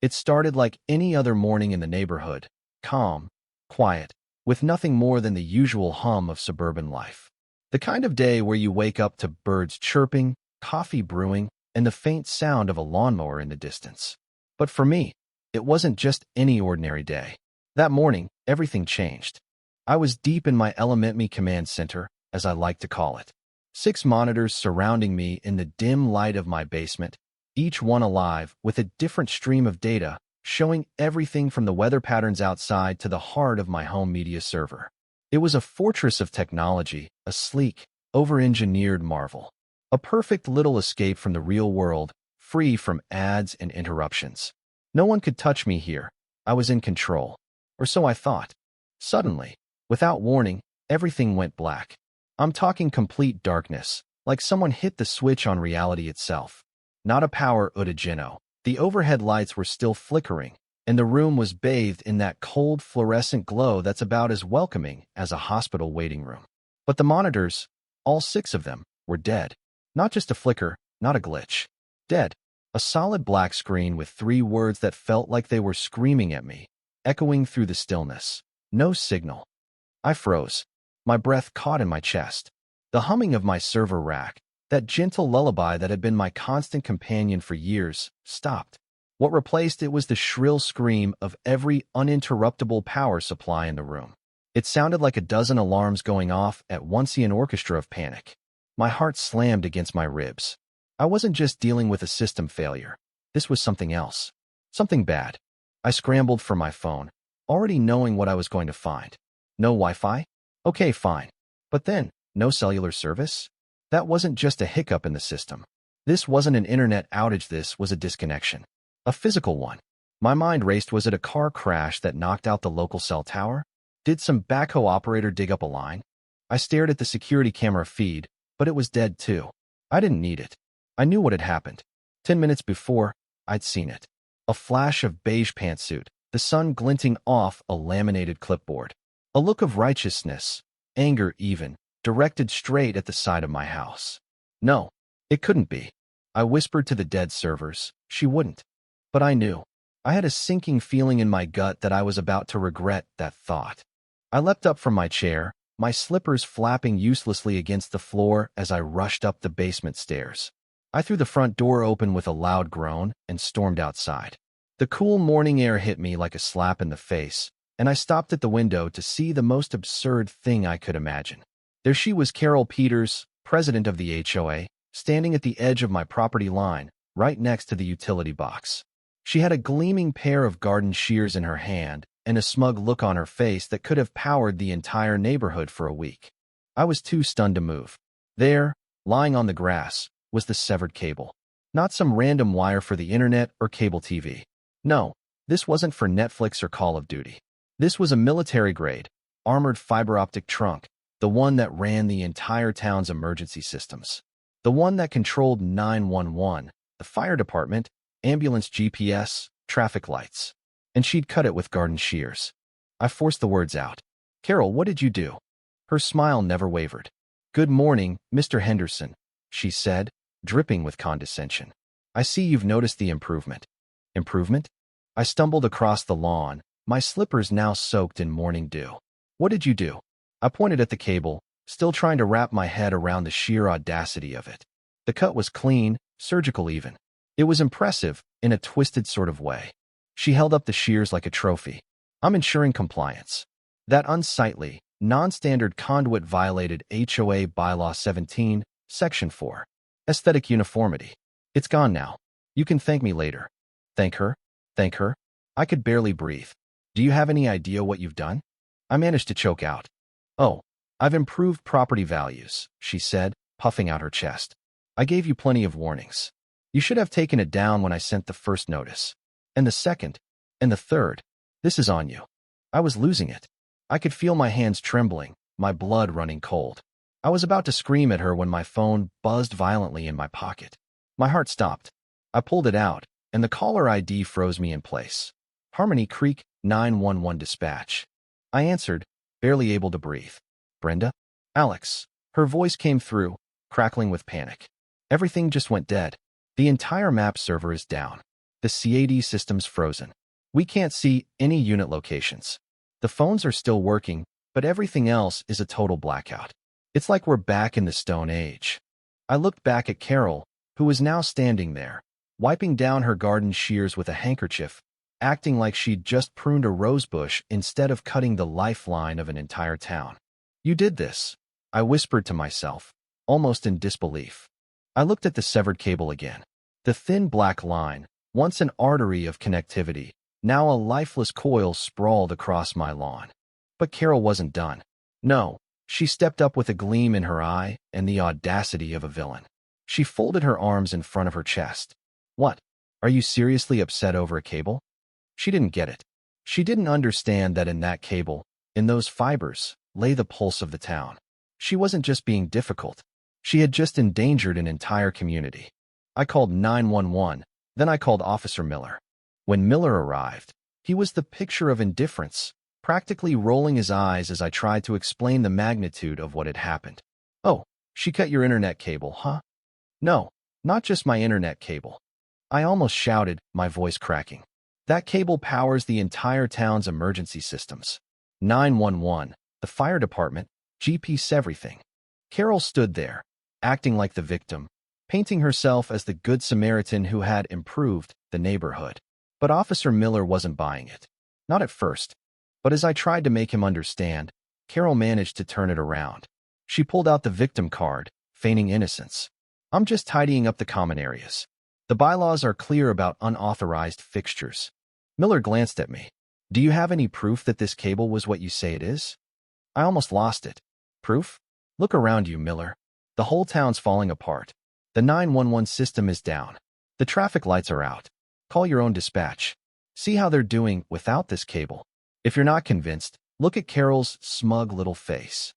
It started like any other morning in the neighborhood, calm, quiet, with nothing more than the usual hum of suburban life. The kind of day where you wake up to birds chirping, coffee brewing, and the faint sound of a lawnmower in the distance. But for me, it wasn't just any ordinary day. That morning, everything changed. I was deep in my Element command center, as I like to call it. 6 monitors surrounding me in the dim light of my basement, each one alive with a different stream of data, showing everything from the weather patterns outside to the heart of my home media server. It was a fortress of technology, a sleek, over-engineered marvel. A perfect little escape from the real world, free from ads and interruptions. No one could touch me here. I was in control. Or so I thought. Suddenly, without warning, everything went black. I'm talking complete darkness, like someone hit the switch on reality itself. Not a power oregano. The overhead lights were still flickering, and the room was bathed in that cold fluorescent glow that's about as welcoming as a hospital waiting room. But the monitors, all 6 of them, were dead. Not just a flicker, not a glitch. Dead. A solid black screen with 3 words that felt like they were screaming at me, echoing through the stillness. No signal. I froze. My breath caught in my chest. The humming of my server rack, that gentle lullaby that had been my constant companion for years, stopped. What replaced it was the shrill scream of every uninterruptible power supply in the room. It sounded like a dozen alarms going off at once, an orchestra of panic. My heart slammed against my ribs. I wasn't just dealing with a system failure. This was something else. Something bad. I scrambled for my phone, already knowing what I was going to find. No Wi-Fi? Okay, fine. But then, no cellular service? That wasn't just a hiccup in the system. This wasn't an internet outage, this was a disconnection. A physical one. My mind raced. Was it a car crash that knocked out the local cell tower? Did some backhoe operator dig up a line? I stared at the security camera feed, but it was dead too. I didn't need it. I knew what had happened. 10 minutes before, I'd seen it. A flash of beige pantsuit, the sun glinting off a laminated clipboard. A look of righteousness, anger even, directed straight at the side of my house. No, it couldn't be. I whispered to the dead servers. She wouldn't. But I knew. I had a sinking feeling in my gut that I was about to regret that thought. I leapt up from my chair, my slippers flapping uselessly against the floor as I rushed up the basement stairs. I threw the front door open with a loud groan and stormed outside. The cool morning air hit me like a slap in the face, and I stopped at the window to see the most absurd thing I could imagine. There she was, Carol Peters, president of the HOA, standing at the edge of my property line, right next to the utility box. She had a gleaming pair of garden shears in her hand and a smug look on her face that could have powered the entire neighborhood for a week. I was too stunned to move. There, lying on the grass, was the severed cable. Not some random wire for the internet or cable TV. No, this wasn't for Netflix or Call of Duty. This was a military-grade, armored fiber optic trunk, the one that ran the entire town's emergency systems. The one that controlled 911, the fire department, ambulance GPS, traffic lights. And she'd cut it with garden shears. I forced the words out. Carol, what did you do? Her smile never wavered. Good morning, Mr. Henderson, she said, dripping with condescension. I see you've noticed the improvement. Improvement? I stumbled across the lawn, my slippers now soaked in morning dew. What did you do? I pointed at the cable, still trying to wrap my head around the sheer audacity of it. The cut was clean, surgical even. It was impressive, in a twisted sort of way. She held up the shears like a trophy. I'm ensuring compliance. That unsightly, non-standard conduit violated HOA Bylaw 17, Section 4. Aesthetic uniformity. It's gone now. You can thank me later. Thank her? Thank her? I could barely breathe. Do you have any idea what you've done? I managed to choke out. Oh, I've improved property values, she said, puffing out her chest. I gave you plenty of warnings. You should have taken it down when I sent the first notice. And the second. And the third. This is on you. I was losing it. I could feel my hands trembling, my blood running cold. I was about to scream at her when my phone buzzed violently in my pocket. My heart stopped. I pulled it out, and the caller ID froze me in place. Harmony Creek 911 dispatch. I answered, barely able to breathe. Brenda? Alex. Her voice came through, crackling with panic. Everything just went dead. The entire map server is down. The CAD system's frozen. We can't see any unit locations. The phones are still working, but everything else is a total blackout. It's like we're back in the Stone Age. I looked back at Carol, who was now standing there, wiping down her garden shears with a handkerchief, acting like she'd just pruned a rosebush instead of cutting the lifeline of an entire town. "You did this," I whispered to myself, almost in disbelief. I looked at the severed cable again. The thin black line, once an artery of connectivity, now a lifeless coil sprawled across my lawn. But Carol wasn't done. No, she stepped up with a gleam in her eye and the audacity of a villain. She folded her arms in front of her chest. "What? Are you seriously upset over a cable?" She didn't get it. She didn't understand that in that cable, in those fibers, lay the pulse of the town. She wasn't just being difficult. She had just endangered an entire community. I called 911, then I called Officer Miller. When Miller arrived, he was the picture of indifference, practically rolling his eyes as I tried to explain the magnitude of what had happened. "Oh, she cut your internet cable, huh?" "No, not just my internet cable." I almost shouted, my voice cracking. "That cable powers the entire town's emergency systems. 911, the fire department, GPS everything." Carol stood there, acting like the victim, painting herself as the good Samaritan who had improved the neighborhood. But Officer Miller wasn't buying it. Not at first, but as I tried to make him understand, Carol managed to turn it around. She pulled out the victim card, feigning innocence. "I'm just tidying up the common areas. The bylaws are clear about unauthorized fixtures." Miller glanced at me. "Do you have any proof that this cable was what you say it is?" I almost lost it. "Proof? Look around you, Miller. The whole town's falling apart. The 911 system is down. The traffic lights are out. Call your own dispatch. See how they're doing without this cable. If you're not convinced, look at Carol's smug little face."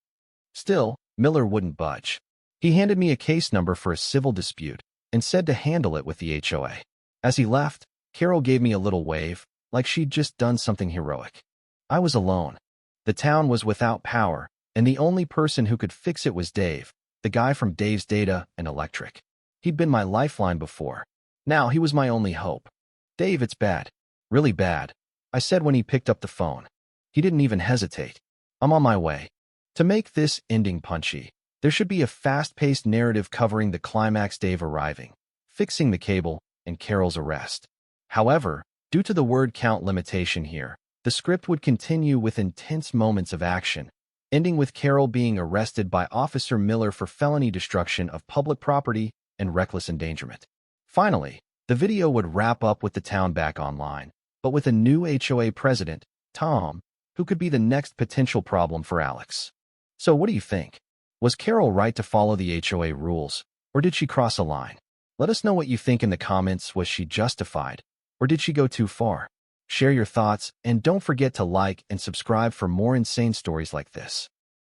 Still, Miller wouldn't budge. He handed me a case number for a civil dispute and said to handle it with the HOA. As he left, Carol gave me a little wave, like she'd just done something heroic. I was alone. The town was without power, and the only person who could fix it was Dave, the guy from Dave's Data and Electric. He'd been my lifeline before. Now he was my only hope. "Dave, it's bad. Really bad," I said when he picked up the phone. He didn't even hesitate. "I'm on my way." To make this ending punchy, there should be a fast-paced narrative covering the climax: Dave arriving, fixing the cable, and Carol's arrest. However, due to the word count limitation here, the script would continue with intense moments of action, ending with Carol being arrested by Officer Miller for felony destruction of public property and reckless endangerment. Finally, the video would wrap up with the town back online, but with a new HOA president, Tom, who could be the next potential problem for Alex. So what do you think? Was Carol right to follow the HOA rules, or did she cross a line? Let us know what you think in the comments. Was she justified, or did she go too far? Share your thoughts, and don't forget to like and subscribe for more insane stories like this.